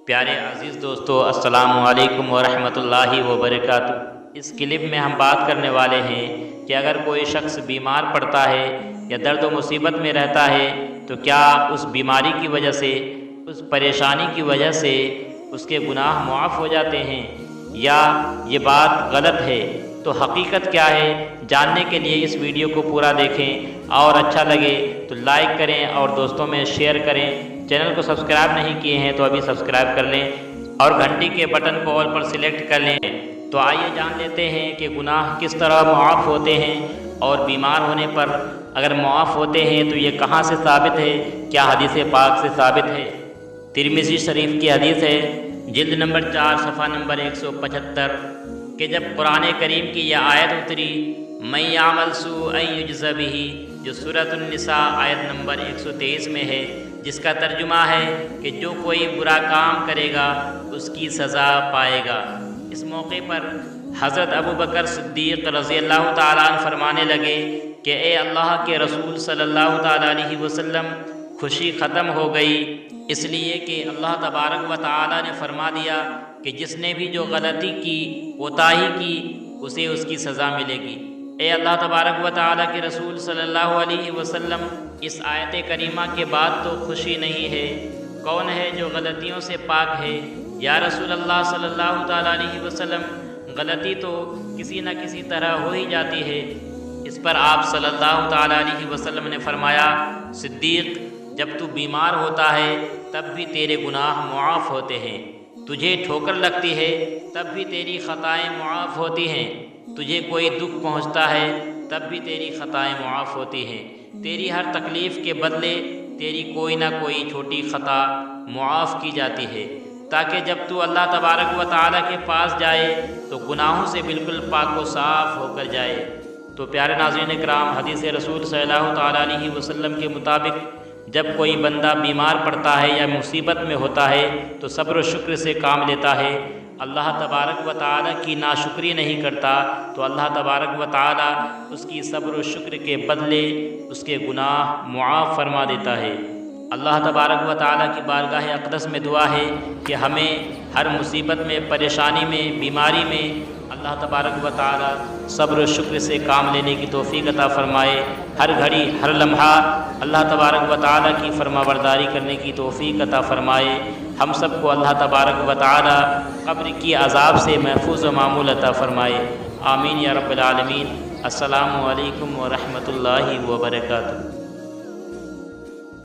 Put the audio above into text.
پیارے عزیز دوستو، السلام علیکم ورحمۃ اللہ وبرکاتہ۔ اس کلپ میں ہم بات کرنے والے ہیں کہ اگر کوئی شخص بیمار پڑتا ہے یا درد و مصیبت میں رہتا ہے تو کیا اس بیماری کی وجہ سے، اس پریشانی کی وجہ سے اس کے گناہ معاف ہو جاتے ہیں یا یہ بات غلط ہے؟ تو حقیقت کیا ہے، جاننے کے لیے اس ویڈیو کو پورا دیکھیں اور اچھا لگے تو لائک کریں اور دوستوں میں شیئر کریں۔ چینل کو سبسکرائب نہیں کیے ہیں تو ابھی سبسکرائب کر لیں اور گھنٹی کے بٹن کو آل پر سلیکٹ کر لیں۔ تو آئیے جان لیتے ہیں کہ گناہ کس طرح معاف ہوتے ہیں، اور بیمار ہونے پر اگر معاف ہوتے ہیں تو یہ کہاں سے ثابت ہے، کیا حدیث پاک سے ثابت ہے؟ ترمذی شریف کی حدیث ہے، جلد نمبر 4 صفحہ نمبر 175، کہ جب قرآن کریم کی یہ آیت اتری، من یعمل سوءا یجز بہ، جو سورۃ النساء آیت نمبر 123 میں ہے، جس کا ترجمہ ہے کہ جو کوئی برا کام کرے گا اس کی سزا پائے گا۔ اس موقع پر حضرت ابوبکر صدیق رضی اللہ تعالیٰ عنہ فرمانے لگے کہ اے اللہ کے رسول صلی اللہ تعالیٰ علیہ وسلم، خوشی ختم ہو گئی، اس لیے کہ اللہ تبارک و تعالیٰ نے فرما دیا کہ جس نے بھی جو غلطی کی، کوتاہی کی، اسے اس کی سزا ملے گی۔ اے اللہ تبارک و تعالیٰ کے رسول صلی اللہ علیہ وسلم، اس آیت کریمہ کے بعد تو خوشی نہیں ہے، کون ہے جو غلطیوں سے پاک ہے؟ یا رسول اللہ صلی اللہ تعالیٰ علیہ وسلم، غلطی تو کسی نہ کسی طرح ہو ہی جاتی ہے۔ اس پر آپ صلی اللہ تعالیٰ علیہ وسلم نے فرمایا، صدیق، جب تو بیمار ہوتا ہے تب بھی تیرے گناہ معاف ہوتے ہیں، تجھے ٹھوکر لگتی ہے تب بھی تیری خطائیں معاف ہوتی ہیں، تجھے کوئی دکھ پہنچتا ہے تب بھی تیری خطائیں معاف ہوتی ہیں، تیری ہر تکلیف کے بدلے تیری کوئی نہ کوئی چھوٹی خطا معاف کی جاتی ہے، تاکہ جب تو اللہ تبارک و تعالیٰ کے پاس جائے تو گناہوں سے بالکل پاک و صاف ہو کر جائے۔ تو پیارے ناظرین کرام، حدیث رسول صلی اللہ تعالیٰ علیہ وسلم کے مطابق جب کوئی بندہ بیمار پڑتا ہے یا مصیبت میں ہوتا ہے تو صبر و شکر سے کام لیتا ہے، اللہ تبارک و تعالیٰ کی ناشکری نہیں کرتا تو اللہ تبارک و تعالیٰ اس کی صبر و شکر کے بدلے اس کے گناہ معاف فرما دیتا ہے۔ اللہ تبارک و تعالیٰ کی بارگاہ اقدس میں دعا ہے کہ ہمیں ہر مصیبت میں، پریشانی میں، بیماری میں اللہ تبارک و تعالیٰ صبر و شکر سے کام لینے کی توفیق عطا فرمائے، ہر گھڑی ہر لمحہ اللہ تبارک و تعالیٰ کی فرما برداری کرنے کی توفیق عطا فرمائے۔ ہم سب کو اللہ تبارک و تعالیٰ قبر کی عذاب سے محفوظ و معمول عطا فرمائے، آمین یا رب العالمین۔ السلام علیکم ورحمۃ اللہ وبرکاتہ۔